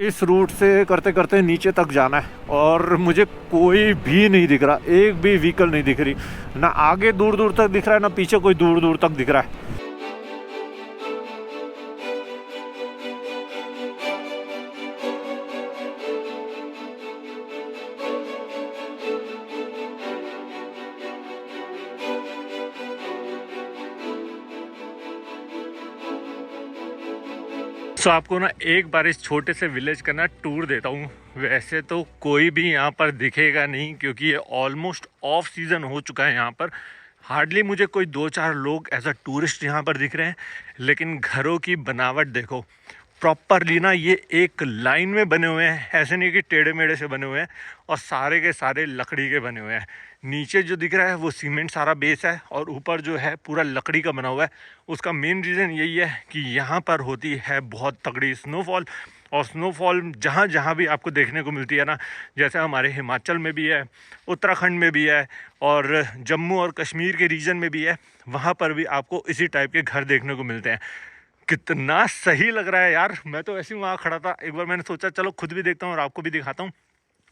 इस रूट से करते करते नीचे तक जाना है और मुझे कोई भी नहीं दिख रहा, एक भी व्हीकल नहीं दिख रही, ना आगे दूर दूर तक दिख रहा है ना पीछे कोई दूर दूर तक दिख रहा है। सो आपको ना एक बार इस छोटे से विलेज का ना टूर देता हूँ। वैसे तो कोई भी यहाँ पर दिखेगा नहीं क्योंकि ये ऑलमोस्ट ऑफ सीज़न हो चुका है। यहाँ पर हार्डली मुझे कोई 2-4 लोग एज अ टूरिस्ट यहाँ पर दिख रहे हैं, लेकिन घरों की बनावट देखो, प्रॉपरली ना ये एक लाइन में बने हुए हैं, ऐसे नहीं कि टेढ़े मेढ़े से बने हुए हैं, और सारे के सारे लकड़ी के बने हुए हैं। नीचे जो दिख रहा है वो सीमेंट सारा बेस है और ऊपर जो है पूरा लकड़ी का बना हुआ है। उसका मेन रीज़न यही है कि यहाँ पर होती है बहुत तगड़ी स्नोफॉल, और स्नोफॉल जहाँ जहाँ भी आपको देखने को मिलती है ना, जैसे हमारे हिमाचल में भी है, उत्तराखंड में भी है, और जम्मू और कश्मीर के रीजन में भी है, वहाँ पर भी आपको इसी टाइप के घर देखने को मिलते हैं। कितना सही लग रहा है यार, मैं तो ऐसे ही वहाँ खड़ा था, एक बार मैंने सोचा चलो खुद भी देखता हूँ और आपको भी दिखाता हूँ।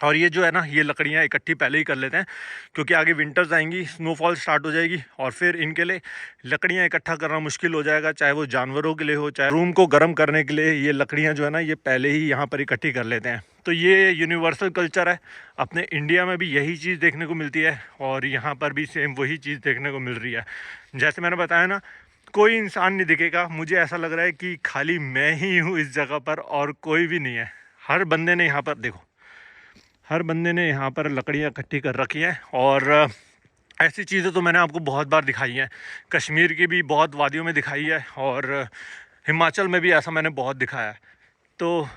और ये जो है ना, ये लकड़ियाँ इकट्ठी पहले ही कर लेते हैं क्योंकि आगे विंटर्स आएंगी, स्नोफॉल स्टार्ट हो जाएगी और फिर इनके लिए लकड़ियाँ इकट्ठा करना मुश्किल हो जाएगा, चाहे वो जानवरों के लिए हो चाहे रूम को गर्म करने के लिए। ये लकड़ियाँ जो है ना, ये पहले ही यहाँ पर इकट्ठी कर लेते हैं। तो ये यूनिवर्सल कल्चर है, अपने इंडिया में भी यही चीज़ देखने को मिलती है और यहाँ पर भी सेम वही चीज़ देखने को मिल रही है। जैसे मैंने बताया ना, कोई इंसान नहीं दिखेगा, मुझे ऐसा लग रहा है कि खाली मैं ही हूँ इस जगह पर और कोई भी नहीं है। हर बंदे ने यहाँ पर देखो, हर बंदे ने यहाँ पर लकड़ियाँ इकट्ठी कर रखी हैं। और ऐसी चीज़ें तो मैंने आपको बहुत बार दिखाई हैं, कश्मीर की भी बहुत वादियों में दिखाई है और हिमाचल में भी ऐसा मैंने बहुत दिखाया है। तो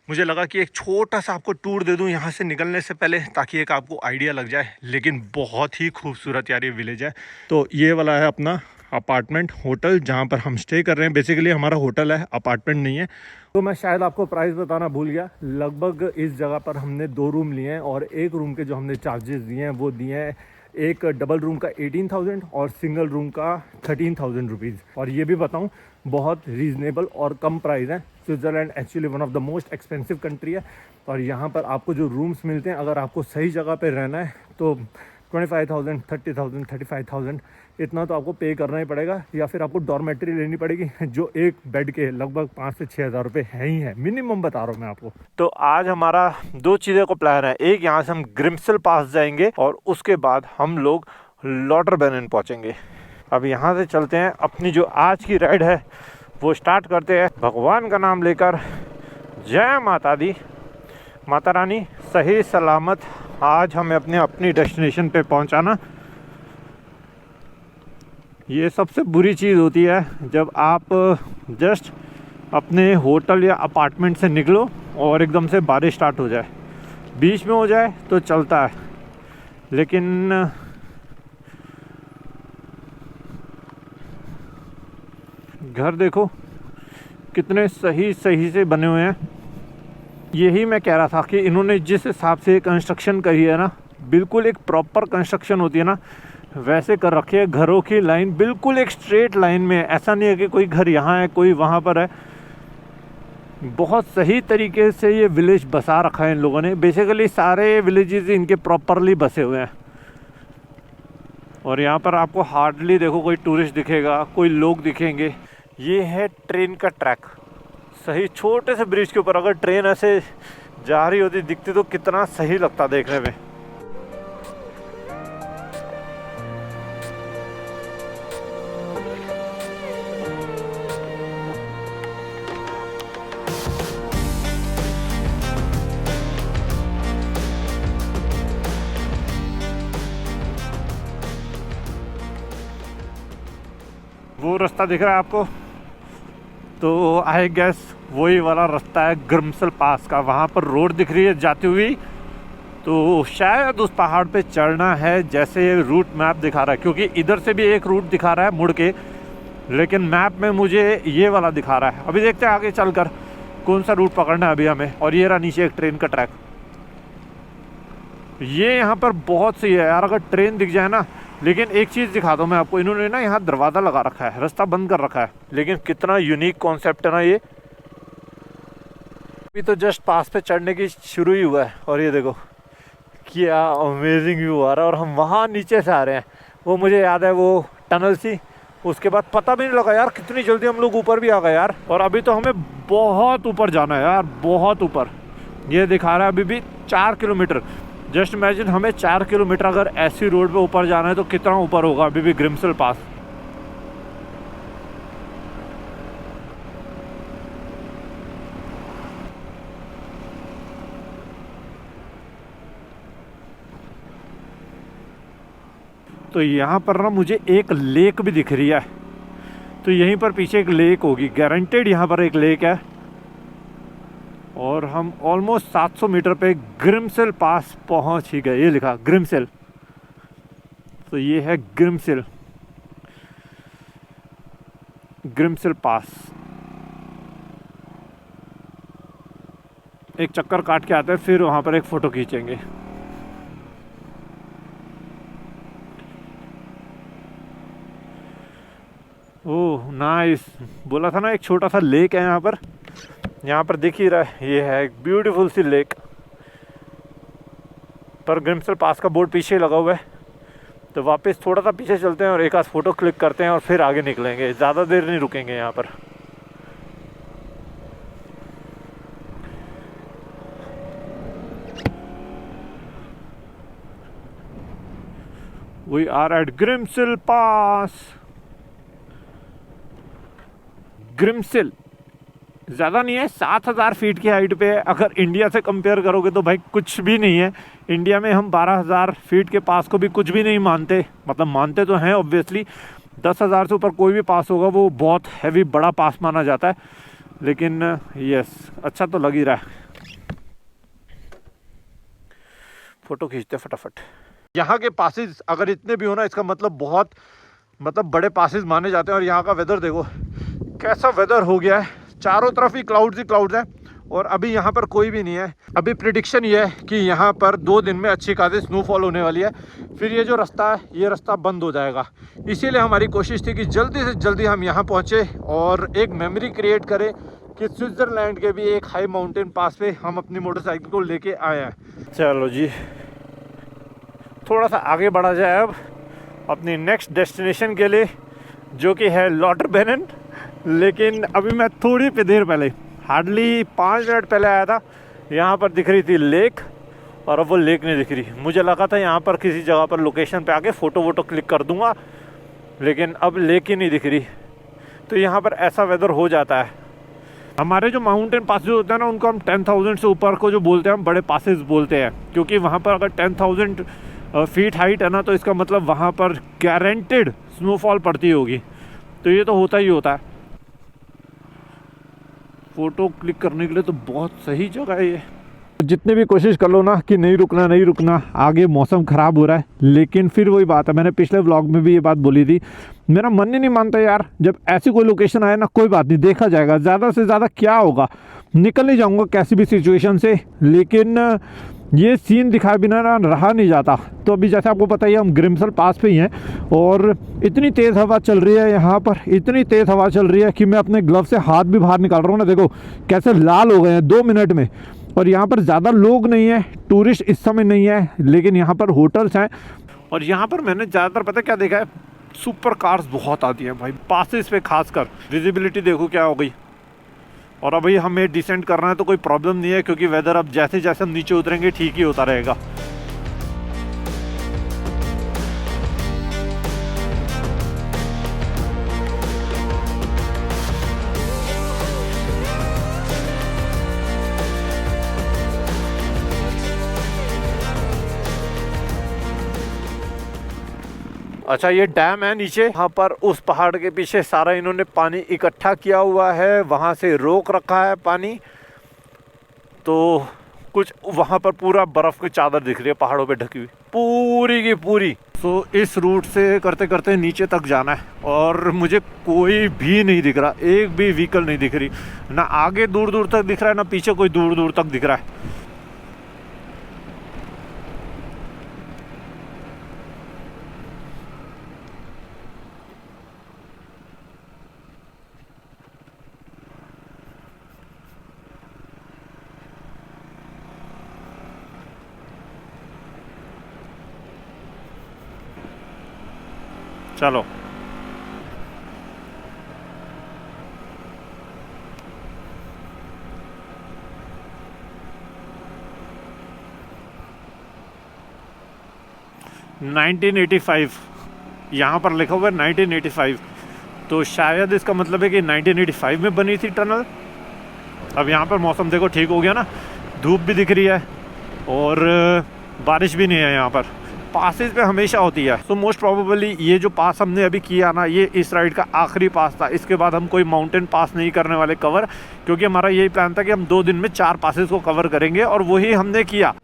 मुझे लगा कि एक छोटा सा आपको टूर दे दूँ यहाँ से निकलने से पहले, ताकि एक आपको आइडिया लग जाए। लेकिन बहुत ही खूबसूरत यार ये विलेज है। तो ये वाला है अपना अपार्टमेंट होटल जहाँ पर हम स्टे कर रहे हैं। बेसिकली हमारा होटल है, अपार्टमेंट नहीं है। तो मैं शायद आपको प्राइस बताना भूल गया। लगभग इस जगह पर हमने 2 रूम लिए हैं और एक रूम के जो हमने चार्जेस दिए हैं वो दिए हैं, एक डबल रूम का 18,000 और सिंगल रूम का 13,000 रुपीज़। और ये भी बताऊं, बहुत रीज़नेबल और कम प्राइस है। Switzerland actually one of the most expensive country है और यहाँ पर आपको जो रूम्स मिलते हैं, अगर आपको सही जगह पर रहना है तो 25,000, 30,000, 35,000 इतना तो आपको पे करना ही पड़ेगा, या फिर आपको डॉर्मेट्री लेनी पड़ेगी जो एक बेड के लगभग 5 से 6 हज़ार रुपये है ही है, मिनिमम बता रहा हूँ मैं आपको। तो आज हमारा 2 चीज़ें को प्लान है। एक, यहाँ से हम ग्रिम्सल पास जाएंगे और उसके बाद हम लोग लॉटरबैनन पहुँचेंगे। अब यहाँ से चलते हैं, अपनी जो आज की राइड है वो स्टार्ट करते हैं भगवान का नाम लेकर। जय माता दी, माता रानी सही सलामत आज हमें अपनी डेस्टिनेशन पे पहुंचाना। ये सबसे बुरी चीज़ होती है जब आप जस्ट अपने होटल या अपार्टमेंट से निकलो और एकदम से बारिश स्टार्ट हो जाए। बीच में हो जाए तो चलता है, लेकिन घर देखो कितने सही से बने हुए हैं। यही मैं कह रहा था कि इन्होंने जिस हिसाब से कंस्ट्रक्शन करी है ना, बिल्कुल एक प्रॉपर कंस्ट्रक्शन होती है ना, वैसे कर रखी है। घरों की लाइन बिल्कुल एक स्ट्रेट लाइन में है, ऐसा नहीं है कि कोई घर यहाँ है कोई वहाँ पर है। बहुत सही तरीके से ये विलेज बसा रखा है इन लोगों ने। बेसिकली सारे विलेजेस इनके प्रॉपरली बसे हुए हैं और यहाँ पर आपको हार्डली देखो कोई टूरिस्ट दिखेगा, कोई लोग दिखेंगे। ये है ट्रेन का ट्रैक, सही छोटे से ब्रिज के ऊपर अगर ट्रेन ऐसे जा रही होती दिखती तो कितना सही लगता देखने में। वो रास्ता दिख रहा है आपको, तो आई गेस वही वाला रास्ता है ग्रिम्सल पास का। वहाँ पर रोड दिख रही है जाती हुई, तो शायद उस पहाड़ पे चढ़ना है जैसे ये रूट मैप दिखा रहा है। क्योंकि इधर से भी एक रूट दिखा रहा है मुड़ के, लेकिन मैप में मुझे ये वाला दिखा रहा है। अभी देखते हैं आगे चलकर कौन सा रूट पकड़ना है अभी हमें। और ये रहा नीचे एक ट्रेन का ट्रैक। ये यहाँ पर बहुत सही है यार, अगर ट्रेन दिख जाए ना। लेकिन एक चीज़ दिखा दो मैं आपको, इन्होंने ना यहाँ दरवाज़ा लगा रखा है, रास्ता बंद कर रखा है, लेकिन कितना यूनिक कॉन्सेप्ट है ना ये। अभी तो जस्ट पास पे चढ़ने की शुरू ही हुआ है और ये देखो क्या अमेजिंग व्यू आ रहा है। और हम वहाँ नीचे से आ रहे हैं, वो मुझे याद है वो टनल सी, उसके बाद पता भी नहीं लगा यार कितनी जल्दी हम लोग ऊपर भी आ गए यार। और अभी तो हमें बहुत ऊपर जाना है यार, बहुत ऊपर। ये दिखा रहा है अभी भी 4 किलोमीटर। जस्ट इमेजिन हमें 4 किलोमीटर अगर ऐसी रोड पे ऊपर जाना है तो कितना ऊपर होगा अभी भी ग्रिमसेल पास। तो यहाँ पर ना मुझे एक लेक भी दिख रही है, तो यहीं पर पीछे एक लेक होगी गारंटेड, यहाँ पर एक लेक है। और हम ऑलमोस्ट 700 मीटर पे ग्रिमसेल पास पहुँच ही गए। ये लिखा ग्रिमसेल, तो ये है ग्रिमसेल, ग्रिमसेल पास। एक चक्कर काट के आते हैं, फिर वहाँ पर एक फ़ोटो खींचेंगे। ओह नाइस, बोला था ना एक छोटा सा लेक है यहाँ पर। यहाँ पर दिख ही रहा है, ये है एक ब्यूटीफुल सी लेक। पर ग्रिमसेल पास का बोर्ड पीछे लगा हुआ है, तो वापस थोड़ा सा पीछे चलते हैं और एक आध फ़ोटो क्लिक करते हैं और फिर आगे निकलेंगे। ज़्यादा देर नहीं रुकेंगे यहाँ पर। We are at ग्रिमसेल पास। ग्रिमसेल ज़्यादा नहीं है, 7000 फीट की हाइट पे है। अगर इंडिया से कंपेयर करोगे तो भाई कुछ भी नहीं है। इंडिया में हम 12000 फीट के पास को भी कुछ भी नहीं मानते, मतलब मानते तो हैं ऑब्वियसली। 10,000 से ऊपर कोई भी पास होगा वो बहुत हैवी बड़ा पास माना जाता है, लेकिन यस अच्छा तो लग ही रहा है। फ़ोटो खींचते फटाफट। यहाँ के पासेस अगर इतने भी हो ना, इसका मतलब बहुत बड़े पासेस माने जाते हैं। और यहाँ का वेदर देखो कैसा वेदर हो गया है, चारों तरफ ही क्लाउड्स हैं और अभी यहाँ पर कोई भी नहीं है। अभी प्रिडिक्शन ये है कि यहाँ पर 2 दिन में अच्छी खासी स्नोफॉल होने वाली है, फिर ये जो रास्ता है ये रास्ता बंद हो जाएगा। इसीलिए हमारी कोशिश थी कि जल्दी से जल्दी हम यहाँ पहुँचे और एक मेमोरी क्रिएट करें कि स्विट्ज़रलैंड के भी एक हाई माउंटेन पास पे हम अपनी मोटरसाइकिल को लेके आए हैं। चलो जी थोड़ा सा आगे बढ़ा जाए अब अपनी नेक्स्ट डेस्टिनेशन के लिए, जो कि है लॉटरबेनन। लेकिन अभी मैं थोड़ी देर पहले, हार्डली 5 मिनट पहले आया था। यहाँ पर दिख रही थी लेक और अब वो लेक नहीं दिख रही। मुझे लगा था यहाँ पर किसी जगह पर लोकेशन पे आके फ़ोटो वोटो क्लिक कर दूँगा, लेकिन अब लेक ही नहीं दिख रही। तो यहाँ पर ऐसा वेदर हो जाता है। हमारे जो माउंटेन पासेस होते हैं ना, उनको हम 10,000 से ऊपर को जो बोलते हैं हम बड़े पासेस बोलते हैं, क्योंकि वहाँ पर अगर 10,000 फीट हाइट है ना, तो इसका मतलब वहाँ पर गारंटेड स्नोफॉल पड़ती होगी। तो ये तो होता ही होता है। फ़ोटो क्लिक करने के लिए तो बहुत सही जगह है ये। जितने भी कोशिश कर लो ना कि नहीं रुकना, आगे मौसम ख़राब हो रहा है, लेकिन फिर वही बात है, मैंने पिछले व्लॉग में भी ये बात बोली थी, मेरा मन ही नहीं मानता यार। जब ऐसी कोई लोकेशन आए ना, कोई बात नहीं, देखा जाएगा। ज़्यादा से ज़्यादा क्या होगा, निकल नहीं जाऊँगा कैसी भी सिचुएशन से, लेकिन ये सीन दिखाए बिना ना रहा नहीं जाता। तो अभी जैसे आपको पता ही है हम ग्रिमसेल पास पे ही हैं और इतनी तेज़ हवा चल रही है यहाँ पर, इतनी तेज़ हवा चल रही है कि मैं अपने ग्लव से हाथ भी बाहर निकाल रहा हूँ ना, देखो कैसे लाल हो गए हैं 2 मिनट में। और यहाँ पर ज़्यादा लोग नहीं है, टूरिस्ट इस समय नहीं है, लेकिन यहाँ पर होटल्स हैं। और यहाँ पर मैंने ज़्यादातर पता क्या देखा है, सुपर कार्स बहुत आती हैं भाई, पासेस पे खासकर। विजिबिलिटी देखो क्या हो गई। और अभी हमें डिसेंड करना है तो कोई प्रॉब्लम नहीं है, क्योंकि वेदर अब जैसे जैसे हम नीचे उतरेंगे ठीक ही होता रहेगा। अच्छा ये डैम है नीचे, यहाँ पर उस पहाड़ के पीछे सारा इन्होंने पानी इकट्ठा किया हुआ है, वहाँ से रोक रखा है पानी। तो कुछ वहाँ पर पूरा बर्फ़ की चादर दिख रही है पहाड़ों पे ढकी हुई पूरी की पूरी। तो इस रूट से करते करते नीचे तक जाना है और मुझे कोई भी नहीं दिख रहा, एक भी व्हीकल नहीं दिख रही, ना आगे दूर दूर तक दिख रहा है ना पीछे कोई दूर दूर तक दिख रहा है। चलो। नाइनटीन 1985 यहाँ पर लिखा हुआ है 1985, तो शायद इसका मतलब है कि 1985 में बनी थी टनल। अब यहाँ पर मौसम देखो ठीक हो गया ना, धूप भी दिख रही है और बारिश भी नहीं है। यहाँ पर पासेस पे हमेशा होती है। तो मोस्ट प्रोबेबली ये जो पास हमने अभी किया ना, ये इस राइड का आखिरी पास था। इसके बाद हम कोई माउंटेन पास नहीं करने वाले कवर, क्योंकि हमारा यही प्लान था कि हम 2 दिन में 4 पासेस को कवर करेंगे, और वही हमने किया।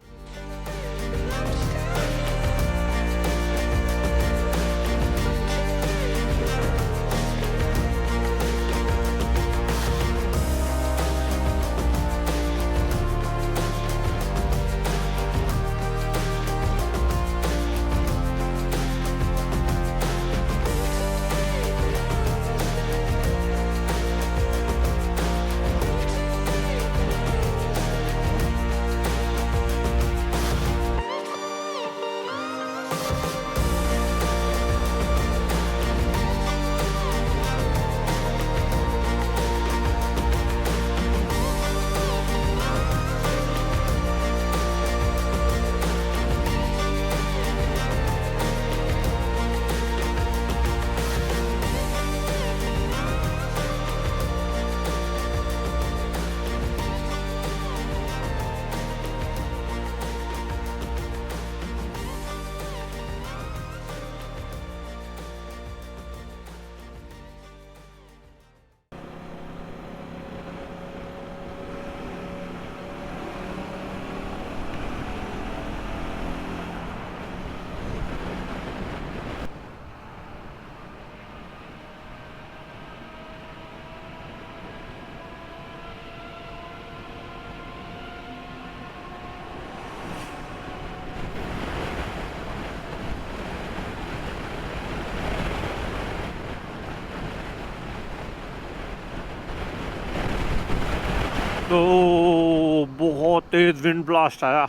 तो बहुत तेज विंड ब्लास्ट आया,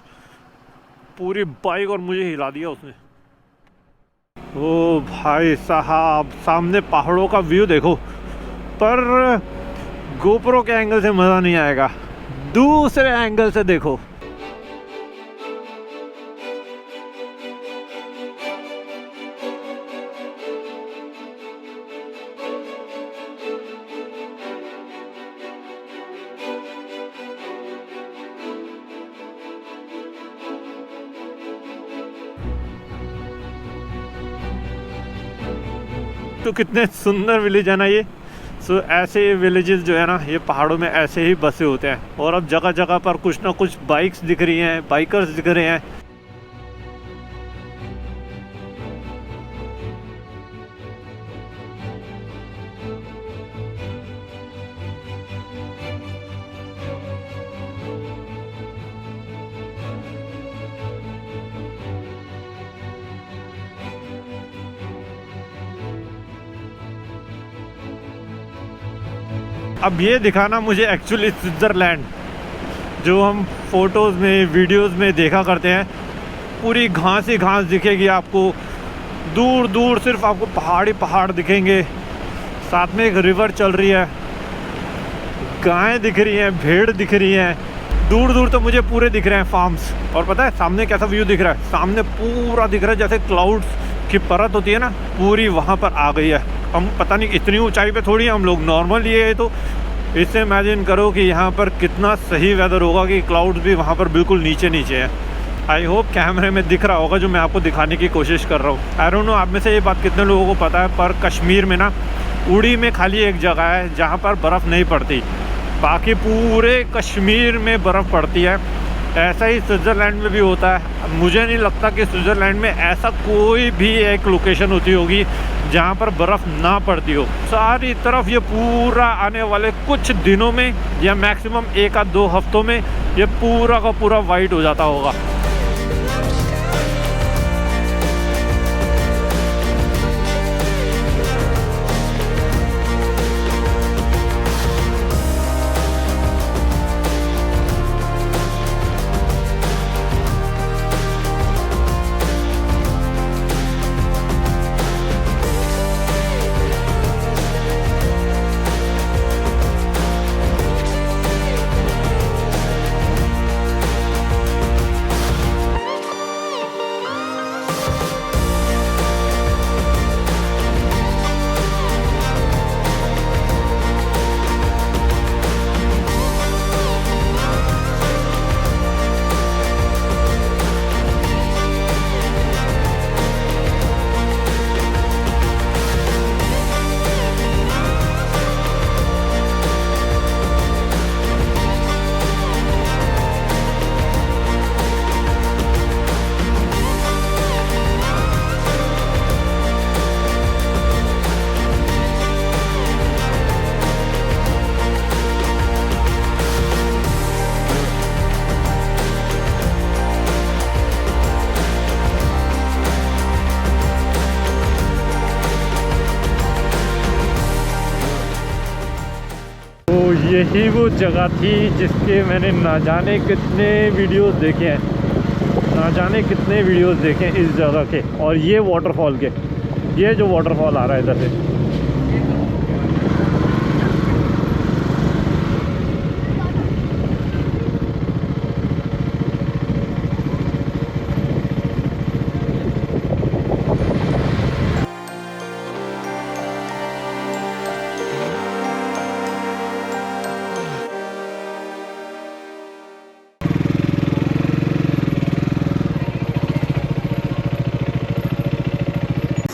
पूरी बाइक और मुझे हिला दिया उसने। ओ भाई साहब, सामने पहाड़ों का व्यू देखो, पर गोप्रो के एंगल से मज़ा नहीं आएगा, दूसरे एंगल से देखो। तो कितने सुंदर विलेज है ना ये। सो ऐसे विलेजेस जो है ना, ये पहाड़ों में ऐसे ही बसे होते हैं। और अब जगह जगह पर कुछ ना कुछ बाइक्स दिख रही हैं, बाइकर्स दिख रहे हैं। अब ये दिखाना मुझे एक्चुअली स्विट्ज़रलैंड, जो हम फोटोज़ में वीडियोस में देखा करते हैं, पूरी घास ही घास दिखेगी आपको, दूर दूर सिर्फ आपको पहाड़ ही पहाड़ दिखेंगे, साथ में एक रिवर चल रही है, गायें दिख रही हैं, भेड़ दिख रही हैं, दूर दूर तो मुझे पूरे दिख रहे हैं फार्म्स। और पता है सामने कैसा व्यू दिख रहा है, सामने पूरा दिख रहा है जैसे क्लाउड्स की परत होती है ना, पूरी वहाँ पर आ गई है। हम पता नहीं इतनी ऊंचाई पे थोड़ी हम लोग नॉर्मल ये है, तो इससे इमेजिन करो कि यहाँ पर कितना सही वेदर होगा कि क्लाउड्स भी वहाँ पर बिल्कुल नीचे नीचे हैं। आई होप कैमरे में दिख रहा होगा जो मैं आपको दिखाने की कोशिश कर रहा हूँ। आई डोंट नो आप में से ये बात कितने लोगों को पता है, पर कश्मीर में ना उड़ी में खाली एक जगह है जहाँ पर बर्फ़ नहीं पड़ती, बाकी पूरे कश्मीर में बर्फ़ पड़ती है। ऐसा ही स्विट्ज़रलैंड में भी होता है। मुझे नहीं लगता कि स्विट्ज़रलैंड में ऐसा कोई भी एक लोकेशन होती होगी जहाँ पर बर्फ़ ना पड़ती हो। सारी तरफ ये पूरा आने वाले कुछ दिनों में या मैक्सिमम 1 या 2 हफ्तों में ये पूरा का पूरा वाइट हो जाता होगा। यही वो जगह थी जिसके मैंने ना जाने कितने वीडियोस देखे हैं, ना जाने कितने वीडियोस देखे हैं इस जगह के। और ये वाटरफॉल के, ये जो वाटरफॉल आ रहा है इधर से,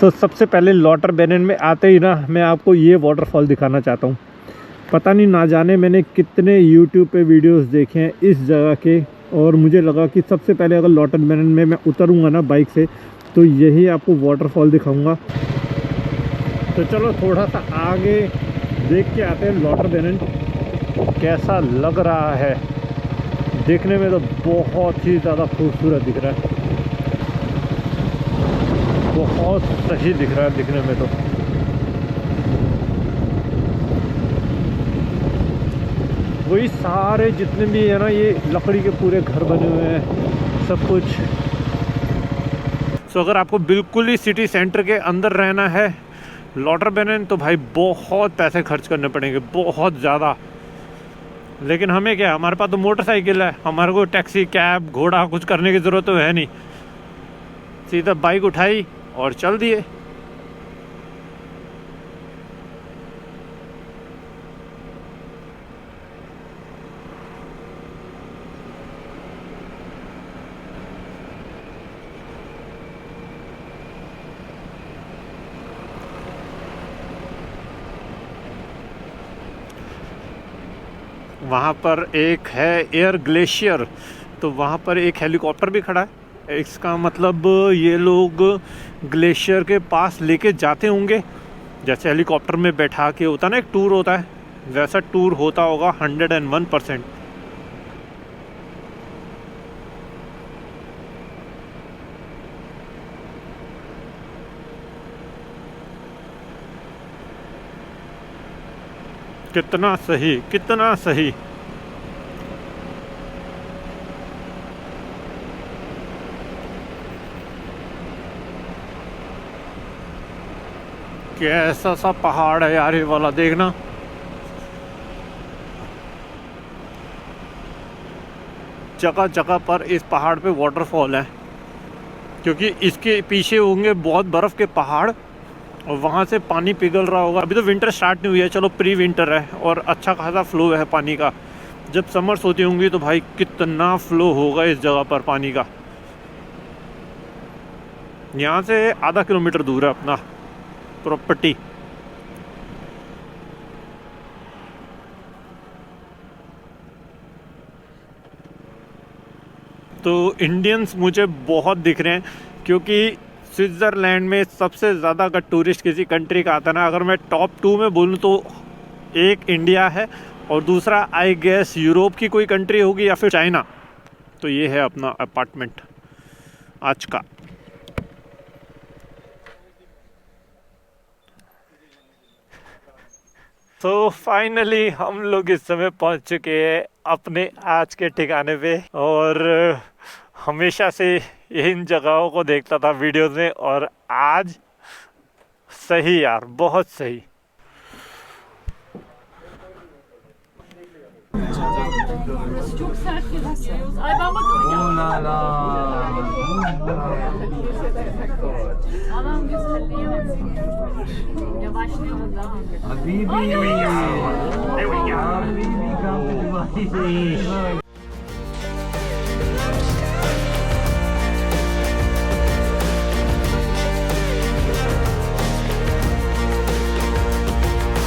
तो सबसे पहले लॉटरबेनन में आते ही ना मैं आपको ये वाटरफॉल दिखाना चाहता हूँ। पता नहीं ना जाने मैंने कितने यूट्यूब पे वीडियोस देखे हैं इस जगह के, और मुझे लगा कि सबसे पहले अगर लॉटरबेनन में मैं उतरूँगा ना बाइक से तो यही आपको वाटरफॉल दिखाऊँगा। तो चलो थोड़ा सा आगे देख के आते हैं लॉटरबेनन कैसा लग रहा है। देखने में तो बहुत ही ज़्यादा खूबसूरत दिख रहा है, बहुत सही दिख रहा है दिखने में तो। वही सारे जितने भी है ना ये लकड़ी के पूरे घर बने हुए हैं सब कुछ। तो अगर आपको बिल्कुल ही सिटी सेंटर के अंदर रहना है लॉटरबेनन तो भाई बहुत पैसे खर्च करने पड़ेंगे, बहुत ज़्यादा। लेकिन हमें क्या, हमारे पास तो मोटरसाइकिल है, हमारे को टैक्सी कैब घोड़ा कुछ करने की ज़रूरत तो है नहीं। सीधा बाइक उठाई और चल दिए। वहाँ पर एक है एयर ग्लेशियर, तो वहाँ पर एक हेलीकॉप्टर भी खड़ा है। इसका मतलब ये लोग ग्लेशियर के पास लेके जाते होंगे, जैसे हेलीकॉप्टर में बैठा के होता ना एक टूर होता है, वैसा टूर होता होगा 101%। कितना सही, कितना सही। कैसा सा पहाड़ है यार ये वाला, देखना। जगह जगह पर इस पहाड़ पे वाटरफॉल है, क्योंकि इसके पीछे होंगे बहुत बर्फ़ के पहाड़ और वहाँ से पानी पिघल रहा होगा। अभी तो विंटर स्टार्ट नहीं हुई है, चलो प्री विंटर है और अच्छा खासा फ्लो है पानी का। जब समर्स होती होंगी तो भाई कितना फ्लो होगा इस जगह पर पानी का। यहाँ से आधा किलोमीटर दूर है अपना प्रॉपर्टी। तो इंडियंस मुझे बहुत दिख रहे हैं, क्योंकि स्विट्ज़रलैंड में सबसे ज़्यादा अगर टूरिस्ट किसी कंट्री का आता है ना, अगर मैं टॉप 2 में बोलूँ तो एक इंडिया है और दूसरा आई गेस यूरोप की कोई कंट्री होगी या फिर चाइना। तो ये है अपना अपार्टमेंट आज का। तो फाइनली हम लोग इस समय पहुंच चुके हैं अपने आज के ठिकाने पे, और हमेशा से इन जगहों को देखता था वीडियोस में, और आज सही यार, बहुत सही। Çok sert gözüküyor. Ay ben bakamayacağım. Adam güzelliğe bak. Yavaşlıyor da. Habibi. There we go. Habibi, come to Dubai.